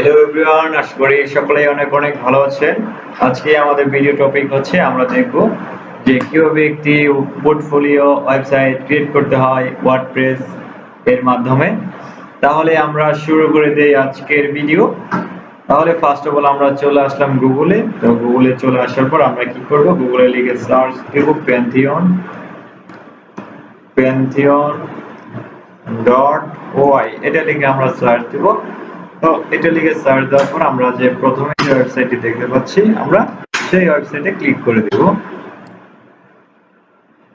Hello everyone, আশা করি সকলেই অনেক অনেক ভালো আছেন। আজকে আমাদের ভিডিও টপিক হচ্ছে আমরা দেখব যে কিভাবে একটি পোর্টফোলিও ওয়েবসাইট ক্রিয়েট করতে হয় ওয়ার্ডপ্রেস এর মাধ্যমে। তাহলে আমরা শুরু করে দেই আজকের ভিডিও। তাহলে ফার্স্ট অফ অল আমরা চলে আসলাম গুগলে। তো গুগলে চলে আসার পর আমরা কি করব, গুগলে লিখে সার্চ দেব pantheon.oi, এটা লিখে আমরা সার্চ দেব। তো এটা লিখে সার্চ দেওয়ার পর আমরা যে প্রথমে যে ওয়েবসাইটটি দেখতে পাচ্ছি আমরা সেই ওয়েবসাইটে ক্লিক করে দেব।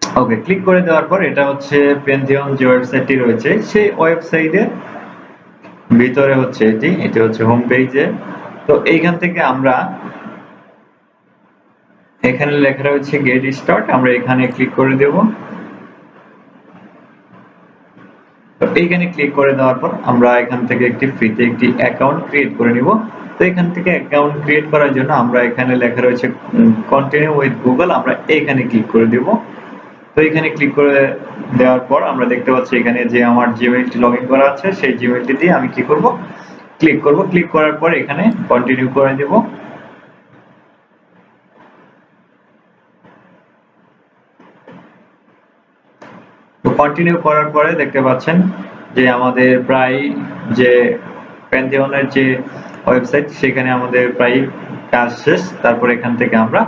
ওকে, ক্লিক করে দেওয়ার পর এটা হচ্ছে প্যান্থিয়ন যে ওয়েবসাইটটি রয়েছে সেই ওয়েবসাইটের ভিতরে হচ্ছে এটি হচ্ছে হোম পেজে। তো এইখান থেকে আমরা এখানে লেখা রয়েছে গেট স্টার্ট, আমরা এখানে ক্লিক করে দেব। তো এইখানে ক্লিক করে দেওয়ার পর আমরা এখান থেকে একটি ফ্রিতে একটি অ্যাকাউন্ট ক্রিয়েট করে নিব। তো এখান থেকে অ্যাকাউন্ট ক্রিয়েট করার জন্য আমরা এখানে লেখা রয়েছে কন্টিনিউ উইথ গুগল, আমরা এইখানে ক্লিক করে দেব। তো এখানে ক্লিক করে দেওয়ার পর আমরা দেখতে পাচ্ছি এখানে যে আমার জিমেইলটি লগইন করা আছে সেই জিমেইলটি দিয়ে আমি কি করব, ক্লিক করব। ক্লিক করার পর এখানে কন্টিনিউ করে দেব। তো কন্টিনিউ করার পরে দেখতে পাচ্ছেন যে আমাদের প্রায় যে প্যান্থিয়নের যে ওয়েবসাইট সেখানে আমাদের প্রায় কাজ শেষ। তারপর এখান থেকে আমরা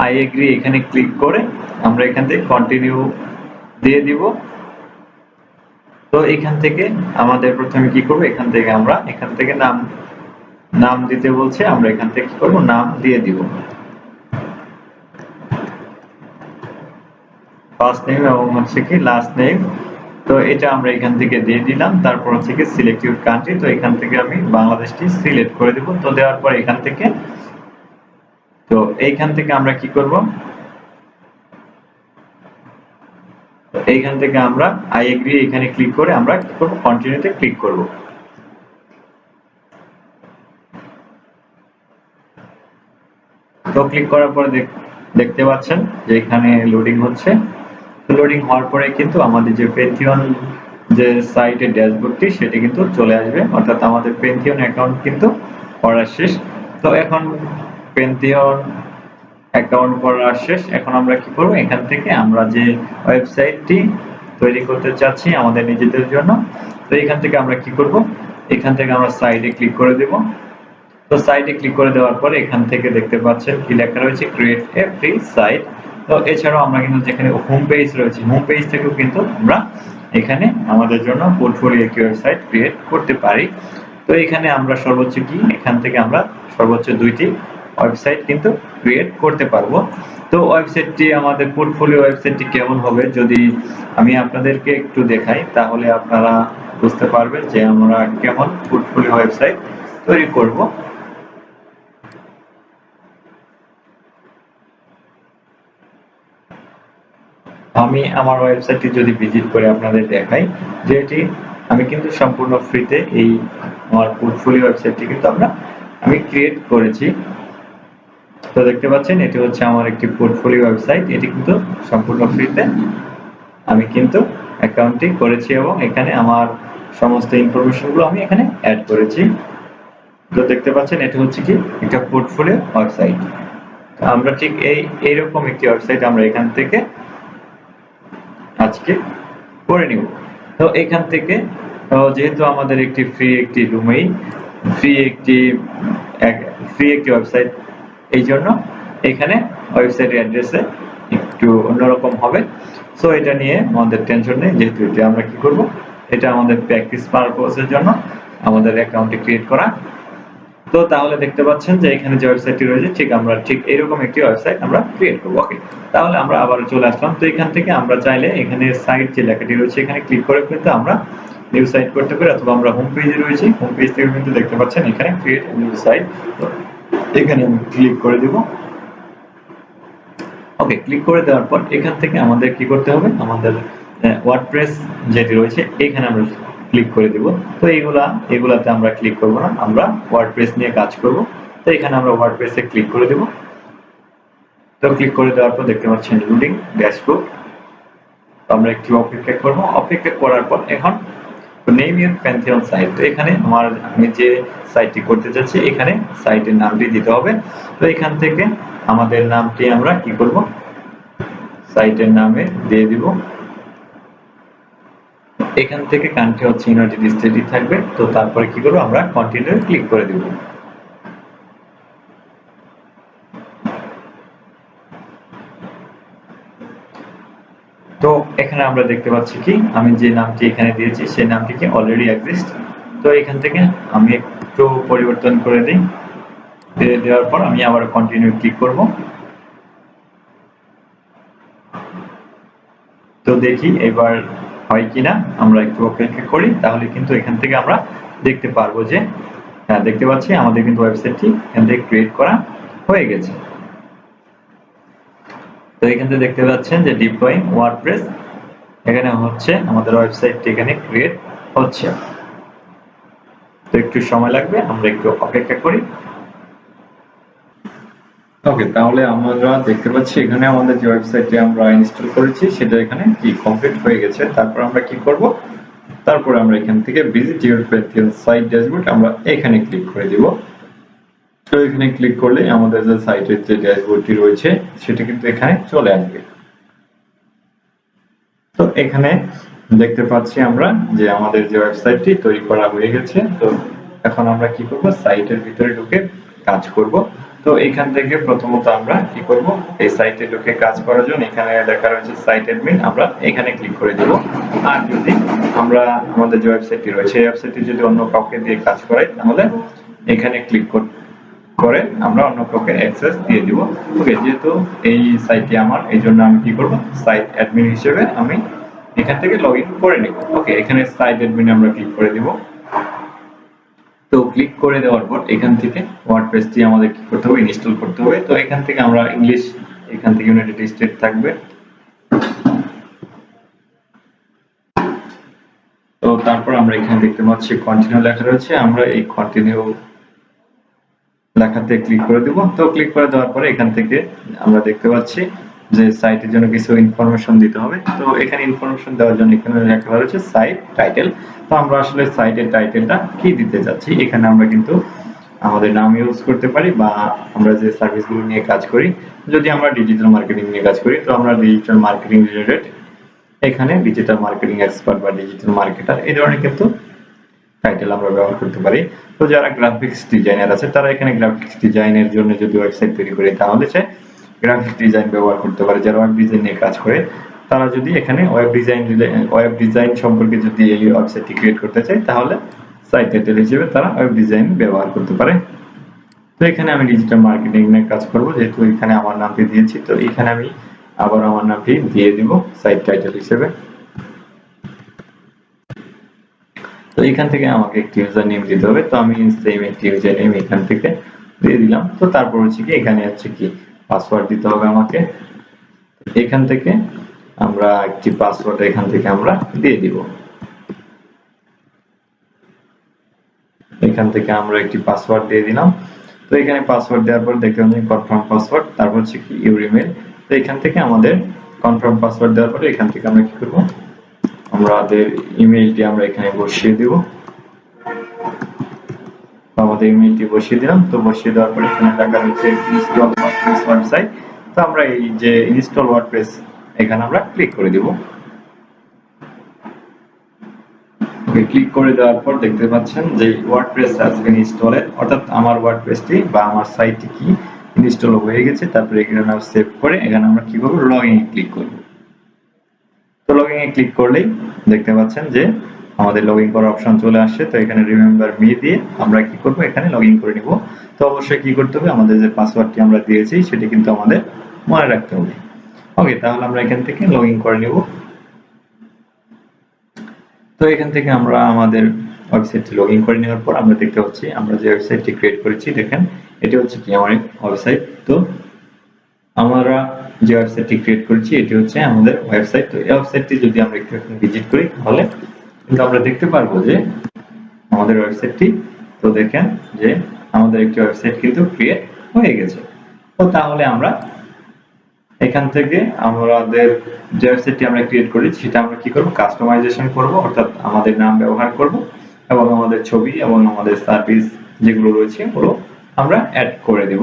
আই এগ্রি এখানে ক্লিক করে আমরা এখান থেকে কন্টিনিউ দিয়ে দিব। তো এখান থেকে আমাদের প্রথমে কি করব, এখান থেকে আমরা এখান থেকে নাম দিতে বলছে, আমরা এখান থেকে কি করব, নাম দিয়ে দিব, ফার্স্ট নেম এবং হচ্ছে কি লাস্ট নেম। তো এটা আমরা এখান থেকে দিয়ে দিলাম। তারপর হচ্ছে কি সিলেক্ট ইউর কান্ট্রি, তো এখান থেকে আমি বাংলাদেশটি সিলেক্ট করে দেব। তো দেওয়ার পর এখান থেকে আমরা কি করব, এইখান থেকে আমরা আই এগ্রি এখানে ক্লিক করে আমরা কি করব, কন্টিনিউতে ক্লিক করব। তো ক্লিক করার পরে দেখতে পাচ্ছেন যে এখানে লোডিং হচ্ছে। লোডিং হওয়ার পরে কিন্তু আমাদের যে প্যান্থিয়ন যে সাইটের ড্যাশবোর্ডটি সেটি কিন্তু চলে আসবে, অর্থাৎ আমাদের প্যান্থিয়ন অ্যাকাউন্ট কিন্তু করা শেষ। তো এখন প্যান্থিয়ন অ্যাকাউন্ট করা শেষ। এখন আমরা কি করব, এখান থেকে আমরা যে ওয়েবসাইটটি তৈরি করতে চাচ্ছি আমাদের নিজেদের জন্য, তো এখান থেকে আমরা কি করব, এখান থেকে আমরা সাইটে ক্লিক করে দেব। তো সাইটে ক্লিক করে দেওয়ার পরে এখান থেকে দেখতে পাচ্ছেন কি লেখা রয়েছে, ক্রিয়েট এ ফ্রি সাইট। তো এছাড়াও আমরা কিন্তু যেখানে হোম পেজ রয়েছে হোম পেজ থেকেও কিন্তু আমরা এখানে আমাদের জন্য পোর্টফোলিও একটি ওয়েবসাইট ক্রিয়েট করতে পারি। তো এখানে আমরা সর্বোচ্চ কি এখান থেকে আমরা সর্বোচ্চ 2টি ওয়েবসাইট কিন্তু ক্রিয়েট করতে পারবো। তো ওয়েবসাইটটি আমাদের পোর্টফোলিও ওয়েবসাইটটি কেমন হবে যদি আমি আপনাদেরকে একটু দেখাই, তাহলে আপনারা বুঝতে পারবেন যে আমরা কেমন পোর্টফোলিও ওয়েবসাইট তৈরি করব। আমি আমার ওয়েবসাইটটি যদি ভিজিট করে আপনাদের দেখাই যে এটি আমি কিন্তু সম্পূর্ণ ফ্রিতে এই আমার পোর্টফোলিও ওয়েবসাইটটি কিন্তু আমি ক্রিয়েট করেছি। তো দেখতে পাচ্ছেন এটি হচ্ছে আমার একটি পোর্টফোলিও ওয়েবসাইট, এটি কিন্তু সম্পূর্ণ ফ্রিতে আমি কিন্তু অ্যাকাউন্টটি করেছি এবং এখানে আমার সমস্ত ইনফরমেশনগুলো আমি এখানে অ্যাড করেছি। তো দেখতে পাচ্ছেন এটি হচ্ছে কি একটা পোর্টফোলিও ওয়েবসাইট। আমরা ঠিক এইরকম একটি ওয়েবসাইট আমরা এখান থেকে আজকে করে নিব। তো এখান থেকে যেহেতু আমাদের একটি ফ্রি ডোমেইন, ফ্রি একটি ওয়েবসাইট, এই জন্য এখানে ওয়েবসাইটের অ্যাড্রেসে একটু অন্যরকম হবে। সো এটা নিয়ে আমাদের টেনশন নেই, যেহেতু এটা আমরা কি করব, এটা আমাদের প্র্যাকটিস পারপোজের জন্য আমাদের অ্যাকাউন্টটি ক্রিয়েট করা। তো তাহলে দেখতে পাচ্ছেন যে এখানে যে ওয়েবসাইটটি রয়েছে আমরা ঠিক এরকম একটি ওয়েবসাইট আমরা ক্রিয়েট করব। ওকে, তাহলে আমরা আবার চলে আসলাম। তো এখান থেকে আমরা চাইলে এখানে সাইট যে লেখাটি রয়েছে এখানে ক্লিক করে কিন্তু আমরা নিউ সাইট করতে পারি, অথবা আমরা হোম পেজে রয়েছি হোম পেজ থেকে কিন্তু দেখতে পাচ্ছেন এখানে ক্রিয়েট নিউ সাইট। তো এখানে আমি ক্লিক করে দিব। ওকে, ক্লিক করে দেওয়ার পর এখান থেকে আমাদের কি করতে হবে, আমাদের ওয়ার্ডপ্রেস যেটি রয়েছে এখানে আমরা ক্লিক করে দিব। তো এগুলাতে আমরা ক্লিক করব না, আমরা ওয়ার্ডপ্রেস নিয়ে কাজ করব। তো এখানে আমরা ওয়ার্ডপ্রেসে ক্লিক করে দেব। তো ক্লিক করে দেওয়ার পর দেখতে পাচ্ছেন লোডিং ড্যাশবোর্ড। আমরা একটু অপেক্ষা করব। অপেক্ষা করার পর এখন তো নেম ইউর প্যান্থিয়ন সাইট, তো এখানে আমি যে সাইটটি করতে যাচ্ছি এখানে সাইটের নামটি দিতে হবে। তো এখান থেকে আমাদের নামটি আমরা কি করব, সাইটের নামে দিয়ে দিব। এখান থেকে কান্ট্রি হচ্ছে ইউনাইটেড স্টেটই থাকবে। তো তারপরে কি করব, আমরা কন্টিনিউ ক্লিক করে দিব। তো এখানে আমরা দেখতে পাচ্ছি কি আমি যে নামটি এখানে দিয়েছি সেই নামটি কি অলরেডি এক্সিস্ট। তো এখান থেকে আমি একটু পরিবর্তন করে দিই, দিয়ে দেওয়ার পর আমি আবার কন্টিনিউ ক্লিক করব। তো দেখি এবার হয় কিনা, আমরা একটু অপেক্ষা করি, তাহলে কিন্তু এখান থেকে আমরা দেখতে পারবো যে হ্যাঁ, দেখতে পাচ্ছি আমাদের কিন্তু ওয়েবসাইটটি এখান থেকে ক্রিয়েট করা হয়ে গেছে। তো এখান থেকে দেখতে পাচ্ছেন যে ডিপ্লয়িং ওয়ার্ডপ্রেস এখানে হচ্ছে, আমাদের ওয়েবসাইটটি এখানে ক্রিয়েট হচ্ছে। তো একটু সময় লাগবে, আমরা একটু অপেক্ষা করি। ওকে, তাহলে আমরা দেখতে পাচ্ছি এখানে আমাদের যে ওয়েবসাইটটি আমরা ইনস্টল করেছি সেটা এখানে কি কমপ্লিট হয়ে গেছে। তারপর আমরা কি করব, তারপর আমরা এখান থেকে visit your pantheon site dashboard আমরা এখানে ক্লিক করে দিব। তো এখানে ক্লিক করলে আমাদের যে সাইটের যে ড্যাশবোর্ডটি রয়েছে সেটা কিন্তু এখানে চলে আসবে। তো এখানে দেখতে পাচ্ছি আমরা যে আমাদের যে ওয়েবসাইটটি তৈরি করা হয়ে গেছে। তো এখন আমরা কি করব, সাইটের ভিতরে ঢুকে কাজ করব। তো এখান থেকে প্রথমত আমরা কি করব, এই সাইটে ঢুকে কাজ করার জন্য এখানে লেখা রয়েছে সাইট অ্যাডমিন, আমরা এখানে ক্লিক করে দেব। আর যদি আমরা আমাদের যে ওয়েবসাইটটি রয়েছে এই ওয়েবসাইটটি যদি অন্য কাউকে দিয়ে কাজ করাই তাহলে এখানে ক্লিক করে আমরা অন্য কাউকে অ্যাক্সেস দিয়ে দিব। ওকে, যেহেতু এই সাইটটি আমার, এই জন্য আমি কি করব, সাইট অ্যাডমিন হিসেবে আমি এখান থেকে লগ ইন করে নেব। ওকে, এখানে সাইট অ্যাডমিনে আমরা ক্লিক করে দিব। তো ক্লিক করে দেওয়ার পর এখান থেকে ওয়ার্ডপ্রেসটি আমাদের কি করতে হবে, ইনস্টল করতে হবে। তো এখান থেকে আমরা ইংলিশ, এখান থেকে ইউনাইটেড স্টেট থাকবে। তো তারপর আমরা এখানে দেখতে পাচ্ছি কন্টিনিউ লেখা রয়েছে, আমরা এই কন্টিনিউ লেখাতে ক্লিক করে দেব। তো ক্লিক করে দেওয়ার পরে এখান থেকে আমরা দেখতে পাচ্ছি যে সাইটের জন্য কিছু ইনফরমেশন দিতে হবে। তো এখানে ইনফরমেশন দেওয়ার জন্য এখানে লেখা রয়েছে সাইট টাইটেল। তো আমরা আসলে সাইটের টাইটেলটা কি দিতে যাচ্ছি, এখানে আমরা কিন্তু আমাদের নাম ইউজ করতে পারি, বা আমরা যে সার্ভিসগুলো নিয়ে কাজ করি, যদি আমরা ডিজিটাল মার্কেটিং নিয়ে কাজ করি তো আমরা ডিজিটাল মার্কেটিং রিলেটেড এখানে ডিজিটাল মার্কেটিং এক্সপার্ট বা ডিজিটাল মার্কেটার এই ধরনের কিন্তু টাইটেল আমরা ব্যবহার করতে পারি। তো যারা গ্রাফিক্স ডিজাইনার আছে তারা এখানে গ্রাফিক্স ডিজাইনের জন্য যদি ওয়েবসাইট তৈরি করে তাহলে সে গ্রাফিক্স ডিজাইন ব্যবহার করতে পারে। যারা ওয়েব ডিজাইন নিয়ে কাজ করে তারা যদি এখানে ওয়েব ডিজাইন সম্পর্কে যদি এই ওয়েবসাইটটি ক্রিয়েট করতে চায় তাহলে সাইট টাইটেল হিসেবে তারা ওয়েব ডিজাইন ব্যবহার করতে পারে। তো এখানে আমি ডিজিটাল মার্কেটিং নিয়ে কাজ করব, যেহেতু এখানে আমার নামটি দিয়েছি তো এখানে আমি আবার আমার নামটি দিয়ে দিব সাইট টাইটেল হিসেবে। তো এখান থেকে আমাকে একটি ইউজার নেম দিতে হবে, তো আমি সেম একটি ইউজার নেম এখান থেকে দিয়ে দিলাম। তো তারপর হচ্ছে কি এখানে হচ্ছে কি পাসওয়ার্ড দিতে হবে আমাকে। এখান থেকে আমরা একটি পাসওয়ার্ড এখান থেকে আমরা দিয়ে দিব। এখান থেকে আমরা একটি পাসওয়ার্ড দিয়ে দিলাম। তো এখানে পাসওয়ার্ড দেওয়ার পর দেখতে পাচ্ছেন কনফার্ম পাসওয়ার্ড, তারপর হচ্ছে কি ইউর ইমেল। তো এখান থেকে আমাদের কনফার্ম পাসওয়ার্ড দেওয়ার পরে এখান থেকে আমরা কি করব, আমাদের ইমেইলটি আমরা এখানে বসিয়ে দেব। আমাদের ইমেইলটি বসিয়ে দিলাম। তো বসিয়ে দেওয়ার পরে এখানে লেখা রয়েছে ইনস্টল ওয়ার্ডপ্রেস ওয়েবসাইট। তো আমরা এই যে ইনস্টল ওয়ার্ডপ্রেস এখানে আমরা ক্লিক করে দেব। ওকে, ক্লিক করে দেওয়ার পর দেখতে পাচ্ছেন যে ওয়ার্ডপ্রেস হ্যাজ বিন ইনস্টলড, অর্থাৎ আমার ওয়ার্ডপ্রেসটি বা আমার সাইটটি কি ইনস্টল হয়ে গেছে। তারপরে এখানে আমরা সেভ করে এখানে আমরা কি করব, লগইন এ ক্লিক করব। তো লগইন এ ক্লিক করলেই দেখতে পাচ্ছেন যে আমাদের লগইন করার অপশন চলে আসছে। তো এখানে রিমেম্বার মি দিয়ে আমরা কি করব, এখানে লগইন করে নিব। তো অবশ্যই কি করতে হবে, আমাদের যে পাসওয়ার্ডটি আমরা দিয়েছি সেটি কিন্তু আমাদের মনে রাখতে হবে। ওকে, তাহলে আমরা এখান থেকে লগইন করে নিব। তো এখান থেকে আমরা আমাদের ওয়েবসাইটটি লগইন করে নেওয়ার পর আমরা দেখতে পাচ্ছি আমরা যে ওয়েবসাইটটি ক্রিয়েট করেছি, দেখেন এটি হচ্ছে কি আমার ওয়েবসাইট। তো আমরা যে ওয়েবসাইটটি ক্রিয়েট করেছি এটি হচ্ছে আমাদের ওয়েবসাইট। তো এই ওয়েবসাইটটি যদি আমরা একটু ভিজিট করি তাহলে কিন্তু আমরা দেখতে পারবো যে আমাদের ওয়েবসাইটটি, তো দেখেন যে আমাদের একটি ওয়েবসাইট কিন্তু ক্রিয়েট হয়ে গেছে। তো তাহলে আমরা এখান থেকে আমাদের যে ওয়েবসাইটটি আমরা ক্রিয়েট করি সেটা আমরা কি করব, কাস্টমাইজেশন করব, অর্থাৎ আমাদের নাম ব্যবহার করব এবং আমাদের ছবি এবং আমাদের সার্ভিস যেগুলো রয়েছে ওগুলো আমরা অ্যাড করে দেব।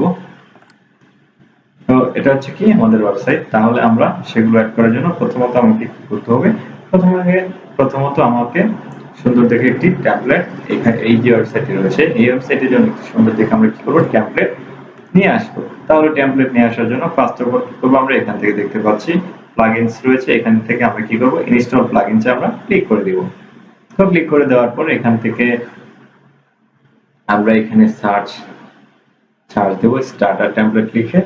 তো এটা হচ্ছে কি আমাদের ওয়েবসাইট। তাহলে আমরা সেগুলো অ্যাড করার জন্য প্রথমত আমাকে কি করতে হবে, প্রথমত আমাকে সুন্দর দেখে একটি টেমপ্লেট, এখানে এই যে ওয়েবসাইটটি রয়েছে এই ওয়েবসাইটের জন্য একটি সুন্দর দেখে আমরা কি করব, টেমপ্লেট নিয়ে আসবো। তাহলে টেমপ্লেট নিয়ে আসার জন্য ফার্স্ট অফ অল কি করবো, আমরা এখান থেকে দেখতে পাচ্ছি প্লাগইনস রয়েছে, এখান থেকে আমরা কি করব, ইনস্টল প্লাগইনসে আমরা ক্লিক করে দিব। তো ক্লিক করে দেওয়ার পর এখান থেকে আমরা এখানে সার্চ দেব স্টার্টার টেমপ্লেট লিখে।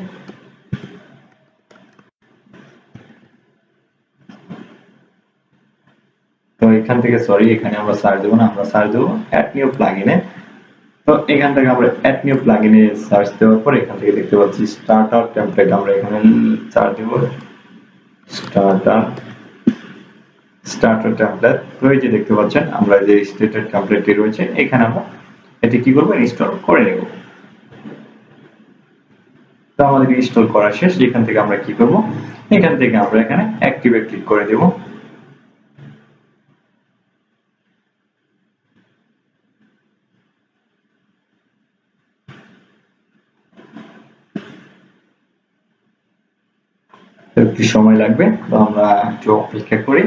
তো এখান থেকে এখানে আমরা সার্চ দেবো না, আমরা সার্চ দেবো অ্যাড নিউ প্লাগইনে। তো এখান থেকে আমরা অ্যাড নিউ প্লাগইনে সার্চ দেওয়ার পর এখান থেকে দেখতে পাচ্ছি স্টার্টার টেমপ্লেট, আমরা এখানে সার্চ দেব স্টার্টার টেমপ্লেট। তো এই যে দেখতে পাচ্ছেন আমরা যে স্টার্টার টেমপ্লেটটি রয়েছে এখানে আমরা এটি কি করব, ইনস্টল করে নেব। তো আমাদের ইনস্টল করা শেষ। এখান থেকে আমরা কি করব, এখান থেকে আমরা এখানে অ্যাক্টিভে ক্লিক করে দেব। একটু সময় লাগবে, তো আমরা একটু অপেক্ষা করি,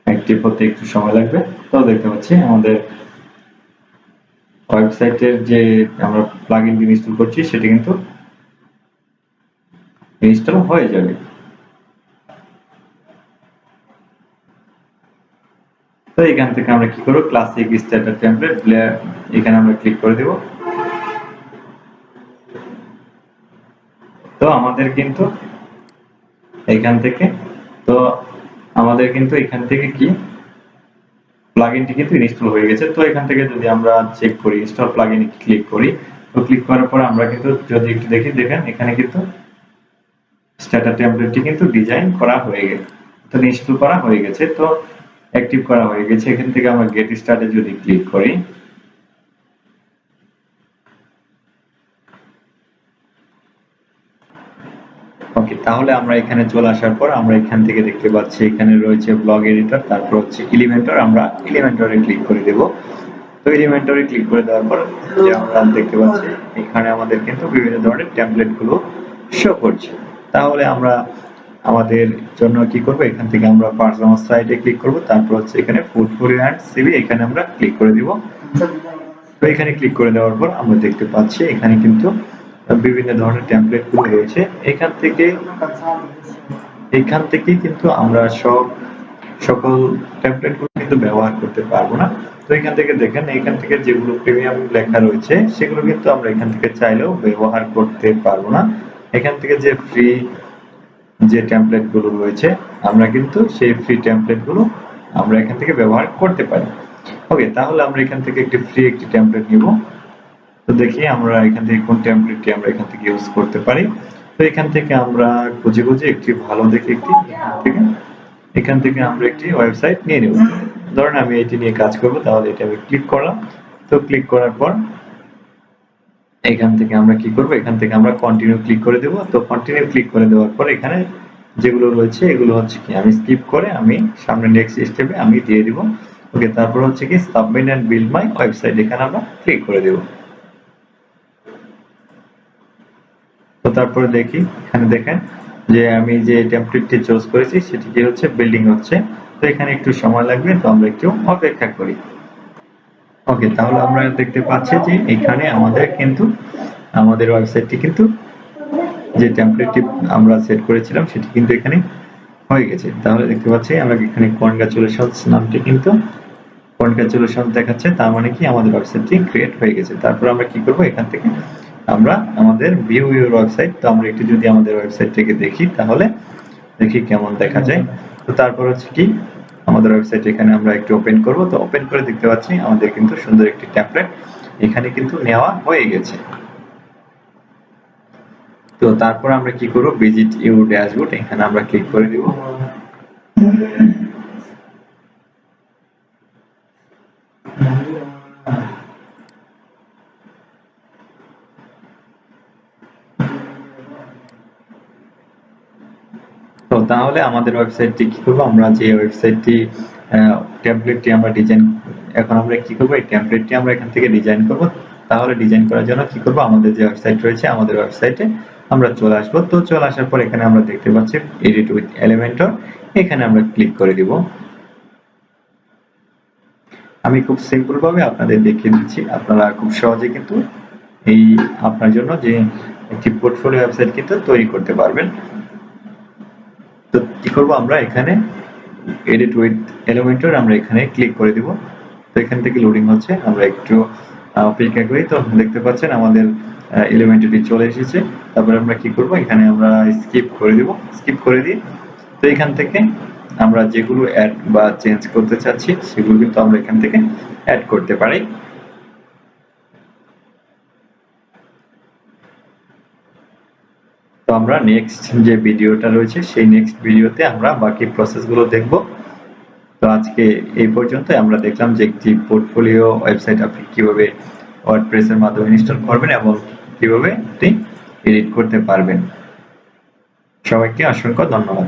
অ্যাক্টিভ হতে একটু সময় লাগবে। তো দেখতে পাচ্ছি আমাদের ওয়েবসাইটের যে আমরা প্লাগইনটি ইনস্টল করছি সেটি কিন্তু ইনস্টল হয়ে যাবে। তো এখান থেকে আমরা কি করব, ক্লাসিক স্টার্টার টেমপ্লেট এখানে আমরা ক্লিক করে দেব। তো আমাদের কিন্তু এখান থেকে তো আমাদের কিন্তু এখান থেকে কি প্লাগইনটি কিন্তু ইনস্টল হয়ে গেছে। তো এখান থেকে যদি আমরা চেক করি, ইনস্টল প্লাগইনে ক্লিক করি, তো ক্লিক করার পর আমরা কিন্তু যদি একটু দেখি, দেখেন এখানে কিন্তু স্ট্যাটাস টেমপ্লেটটি কিন্তু ডিজাইন করা হয়ে গেছে, তো ইনস্টল করা হয়ে গেছে, তো অ্যাক্টিভ করা হয়ে গেছে। এখান থেকে আমরা গেট স্টার্টে যদি ক্লিক করি, ওকে, তাহলে আমরা এখানে চলে আসার পর আমরা এখান থেকে দেখতে পাচ্ছি এখানে রয়েছে ব্লগ এডিটর, তারপর হচ্ছে এলিমেন্টর, আমরা এলিমেন্টরে ক্লিক করে দেব। তো এলিমেন্টরে ক্লিক করে দেওয়ার পর যে আমরা দেখতে পাচ্ছি এখানে আমাদের কিন্তু বিভিন্ন ধরনের টেমপ্লেট গুলো শো করছে। তাহলে আমরা আমাদের জন্য কি করব, এখান থেকে আমরা পার্সোনাল সাইটে ক্লিক করব, তারপর হচ্ছে এখানে পোর্টফোলিও এন্ড সিভি এখানে আমরা ক্লিক করে দিব। তো এখানে ক্লিক করে দেওয়ার পর আমরা দেখতে পাচ্ছি এখানে কিন্তু বিভিন্ন ধরনের টেমপ্লেট গুলো রয়েছে। এখান থেকে কিন্তু আমরা সকল টেমপ্লেট গুলো কিন্তু ব্যবহার করতে পারবো না। তো এখান থেকে দেখেন, এখান থেকে যেগুলো প্রিমিয়াম লেখা রয়েছে সেগুলো কিন্তু আমরা এখান থেকে চাইলেও ব্যবহার করতে পারবো না। এখান থেকে যে ফ্রি যে টেমপ্লেট গুলো রয়েছে আমরা কিন্তু সেই ফ্রি টেমপ্লেট গুলো আমরা এখান থেকে ব্যবহার করতে পারি। ওকে, তাহলে আমরা এখান থেকে একটি টেমপ্লেট নিব। তো দেখি আমরা এখান থেকে কোন টেমপ্লেটটি আমরা এখান থেকে ইউজ করতে পারি। তো এখান থেকে আমরা খুঁজে একটি ভালো দেখে এখান থেকে আমরা একটি ওয়েবসাইট নিয়ে নেব। ধরুন আমি এটি নিয়ে কাজ করব, তাহলে এটা আমি ক্লিক করলাম। তো ক্লিক করার পর এখান থেকে আমরা কি করব, এখান থেকে আমরা কন্টিনিউ ক্লিক করে দেব। তো কন্টিনিউ ক্লিক করে দেওয়ার পর এখানে যেগুলো রয়েছে এগুলো হচ্ছে কি আমি স্কিপ করে আমি সামনে নেক্সট স্টেপে আমি দিয়ে দিব। ওকে, তারপর হচ্ছে কি submit and build my website, এখানে আমরা ক্লিক করে দেব। তো তারপরে দেখি এখানে দেখেন যে আমি যে টেমপ্লেটটি চুজ করেছি সেটি কি হচ্ছে, বিল্ডিং হচ্ছে। তো এখানে একটু সময় লাগবে, তো আমরা একটু অপেক্ষা করি। ওকে, তাহলে আমরা দেখতে পাচ্ছি যে এখানে আমাদের কিন্তু আমাদের ওয়েবসাইটটি কিন্তু যে টেমপ্লেটটি আমরা সেট করেছিলাম সেটি কিন্তু এখানে হয়ে গেছে। তাহলে দেখতে পাচ্ছি আমরা এখানে কনগ্রাচুলেশনস নামটি কিন্তু কনগ্রাচুলেশন দেখাচ্ছে, তার মানে কি আমাদের ওয়েবসাইটটি ক্রিয়েট হয়ে গেছে। তারপর আমরা কি করব, এখান থেকে আমরা আমাদের ভিউ ইউর ওয়েবসাইট, তো আমরা একটু যদি আমাদের ওয়েবসাইট থেকে দেখি তাহলে দেখি কেমন দেখা যায়। তো তারপর হচ্ছে কি আমাদের ওয়েবসাইট এখানে আমরা একটু ওপেন করব। তো ওপেন করে দেখতে পাচ্ছি আমাদের কিন্তু সুন্দর একটি টেমপ্লেট এখানে কিন্তু নেওয়া হয়ে গেছে। তো তারপর আমরা কি করব, ভিজিট ইউর ড্যাশবোর্ড, এখানে আমরা ক্লিক করে দিব। তাহলে আমাদের ওয়েবসাইটটি কি করব, আমরা যে ওয়েবসাইটটি টেমপ্লেটটি আমরা ডিজাইন, এখন আমরা কি করব, এই টেমপ্লেটটি আমরা এখান থেকে ডিজাইন করব। তাহলে ডিজাইন করার জন্য কি করব, আমাদের যে ওয়েবসাইট রয়েছে আমাদের ওয়েবসাইটে আমরা চলে আসব। তো চলে আসার পর এখানে আমরা দেখতে পাচ্ছি এডিট উইথ এলিমেন্টর, এখানে আমরা ক্লিক করে দিব। আমি খুব সিম্পল ভাবে আপনাদের দেখিয়ে দিচ্ছি, আপনারা খুব সহজে কিন্তু এই আপনার জন্য যে একটি পোর্টফোলিও ওয়েবসাইট কিন্তু তৈরি করতে পারবেন। তো কি করব, আমরা এখানে এডিট উইথ এলিমেন্টর আমরা এখানে ক্লিক করে দিব। তো এখান থেকে লোডিং হচ্ছে, আমরা একটু অপেক্ষা করি। তো দেখতে পাচ্ছেন আমাদের এলিমেন্টরটি চলে এসেছে। তারপরে আমরা কি করব, এখানে আমরা স্কিপ করে দিব। স্কিপ করে দিই, তো এখান থেকে আমরা যেগুলো অ্যাড বা চেঞ্জ করতে চাচ্ছি সেগুলো কিন্তু আমরা এখান থেকে অ্যাড করতে পারি। তো আমরা নেক্সট যে ভিডিওটা রয়েছে সেই নেক্সট ভিডিওতে আমরা বাকি প্রসেসগুলো দেখব। তো আজকে এই পর্যন্ত আমরা দেখলাম যে একটি পোর্টফোলিও ওয়েবসাইট আপনি কিভাবে ওয়ার্ডপ্রেসের মাধ্যমে ইনস্টল করবেন এবং কিভাবে এটি এডিট করতে পারবেন। সবাইকে অসংখ্য ধন্যবাদ।